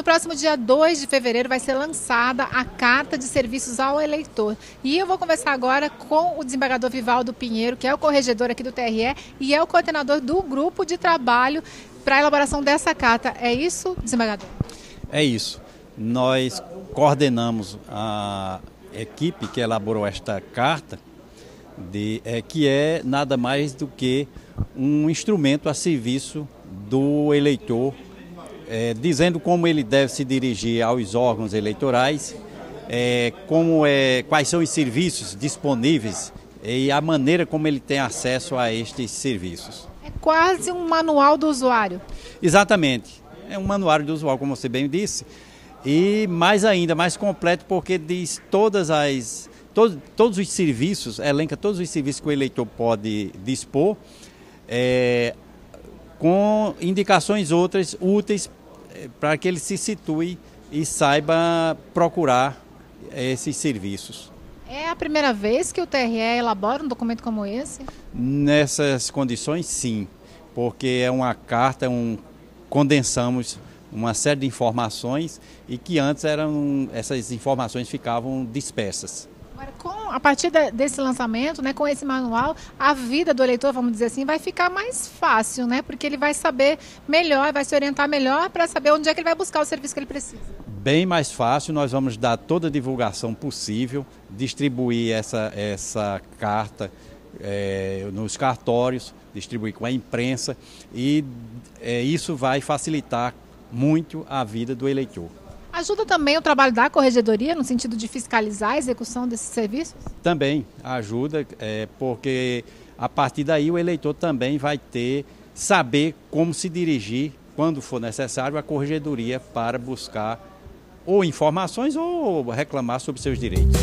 próximo dia 2 de fevereiro vai ser lançada a Carta de Serviços ao Eleitor. E eu vou conversar agora com o desembargador Vivaldo Pinheiro, que é o corregedor aqui do TRE e é o coordenador do grupo de trabalho para a elaboração dessa carta. É isso, desembargador? É isso. Nós coordenamos a equipe que elaborou esta carta, que é nada mais do que um instrumento a serviço do eleitor, dizendo como ele deve se dirigir aos órgãos eleitorais, quais são os serviços disponíveis e a maneira como ele tem acesso a estes serviços. É quase um manual do usuário. Exatamente. É um manual do usuário, como você bem disse, e mais ainda, mais completo, porque diz todos os serviços, elenca todos os serviços que o eleitor pode dispor, com indicações outras úteis para que ele se situe e saiba procurar esses serviços. É a primeira vez que o TRE elabora um documento como esse? Nessas condições, sim, porque é uma carta, condensamos uma série de informações e que antes essas informações ficavam dispersas. Agora, a partir desse lançamento, né, com esse manual, a vida do eleitor, vamos dizer assim, vai ficar mais fácil, né? Porque ele vai saber melhor, vai se orientar melhor para saber onde é que ele vai buscar o serviço que ele precisa. Bem mais fácil, nós vamos dar toda a divulgação possível, distribuir essa carta nos cartórios, distribuir com a imprensa e isso vai facilitar muito a vida do eleitor. Ajuda também o trabalho da corregedoria no sentido de fiscalizar a execução desses serviços? Também ajuda, porque a partir daí o eleitor também vai saber como se dirigir, quando for necessário, à corregedoria para buscar ou informações ou reclamar sobre seus direitos.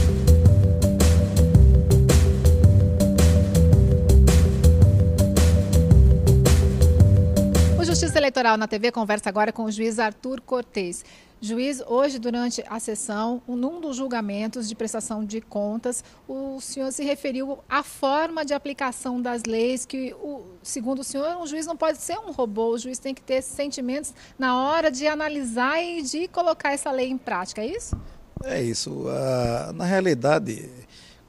Justiça Eleitoral na TV conversa agora com o juiz Arthur Cortez. Juiz, hoje durante a sessão, num dos julgamentos de prestação de contas, o senhor se referiu à forma de aplicação das leis, que segundo o senhor, um juiz não pode ser um robô, o juiz tem que ter sentimentos na hora de analisar e de colocar essa lei em prática, é isso? É isso. Na realidade,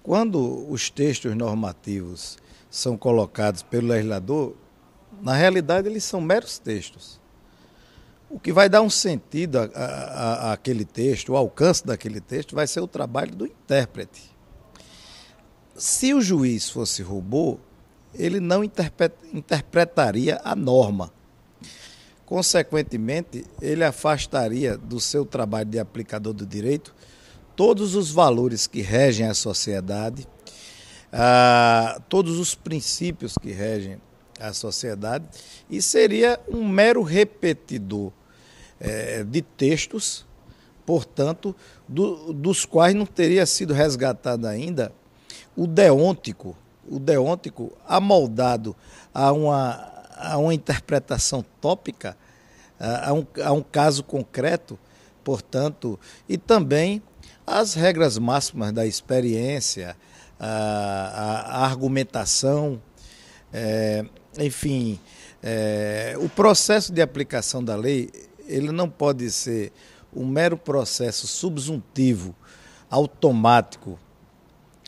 quando os textos normativos são colocados pelo legislador, na realidade, eles são meros textos. O que vai dar um sentido àquele texto, o alcance daquele texto, vai ser o trabalho do intérprete. Se o juiz fosse robô, ele não interpretaria a norma. Consequentemente, ele afastaria do seu trabalho de aplicador do direito todos os valores que regem a sociedade, todos os princípios que regem a sociedade, e seria um mero repetidor de textos, portanto, dos quais não teria sido resgatado ainda o deôntico amoldado a uma interpretação tópica, a um caso concreto, portanto, e também as regras máximas da experiência, a argumentação, enfim, o processo de aplicação da lei, ele não pode ser um mero processo subsuntivo, automático,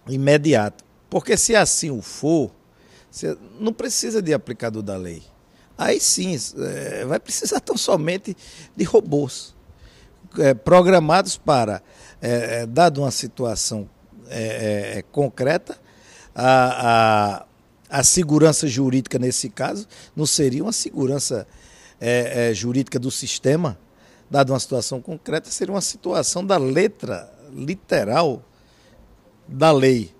imediato. Porque se assim o for, você não precisa de aplicador da lei. Aí sim, vai precisar tão somente de robôs programados para, dado uma situação concreta, a segurança jurídica, nesse caso, não seria uma segurança jurídica do sistema, dada uma situação concreta, seria uma situação da letra literal da lei.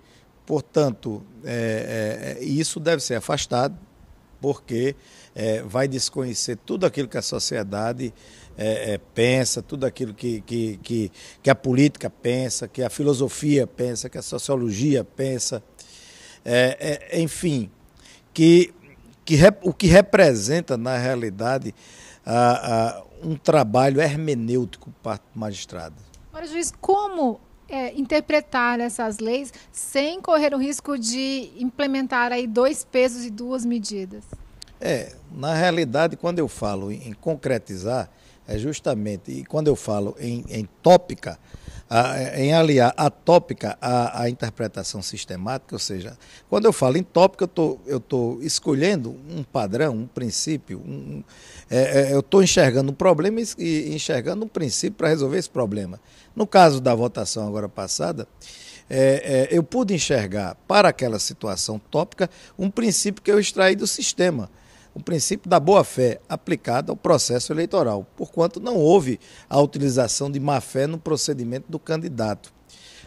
Portanto, isso deve ser afastado, porque vai desconhecer tudo aquilo que a sociedade pensa, tudo aquilo que a política pensa, que a filosofia pensa, que a sociologia pensa. Enfim, o que representa, na realidade, um trabalho hermenêutico para o magistrado. Agora, juiz, como interpretar essas leis sem correr o risco de implementar aí 2 pesos e 2 medidas? Na realidade, quando eu falo em concretizar, é justamente, e quando eu falo em tópica, em aliar a tópica à interpretação sistemática, ou seja, quando eu falo em tópica, eu estou escolhendo um padrão, um princípio, eu estou enxergando um problema e enxergando um princípio para resolver esse problema. No caso da votação agora passada, eu pude enxergar para aquela situação tópica um princípio que eu extraí do sistema, o princípio da boa-fé aplicado ao processo eleitoral, porquanto não houve a utilização de má-fé no procedimento do candidato.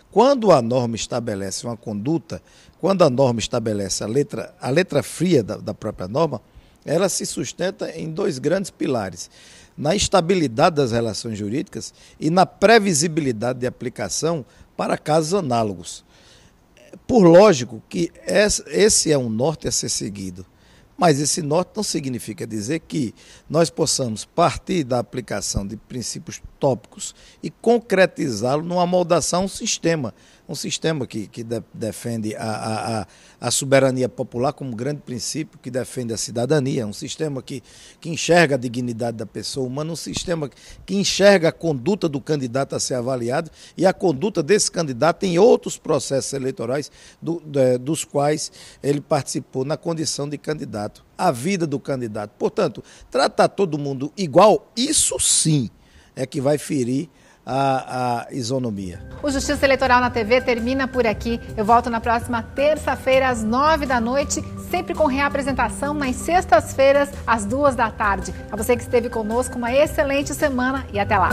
Quando a norma estabelece uma conduta, quando a norma estabelece a letra fria da própria norma, ela se sustenta em dois grandes pilares: na estabilidade das relações jurídicas e na previsibilidade de aplicação para casos análogos. Por lógico que esse é um norte a ser seguido. Mas esse norte não significa dizer que nós possamos partir da aplicação de princípios tópicos e concretizá-lo numa moldação um sistema que defende a soberania popular como grande princípio, que defende a cidadania, um sistema que enxerga a dignidade da pessoa humana, um sistema que enxerga a conduta do candidato a ser avaliado e a conduta desse candidato em outros processos eleitorais dos quais ele participou na condição de candidato, a vida do candidato. Portanto, tratar todo mundo igual, isso sim é que vai ferir a isonomia. O Justiça Eleitoral na TV termina por aqui. Eu volto na próxima terça-feira, às 9 da noite, sempre com reapresentação nas sextas-feiras, às 2 da tarde. A você que esteve conosco, uma excelente semana e até lá.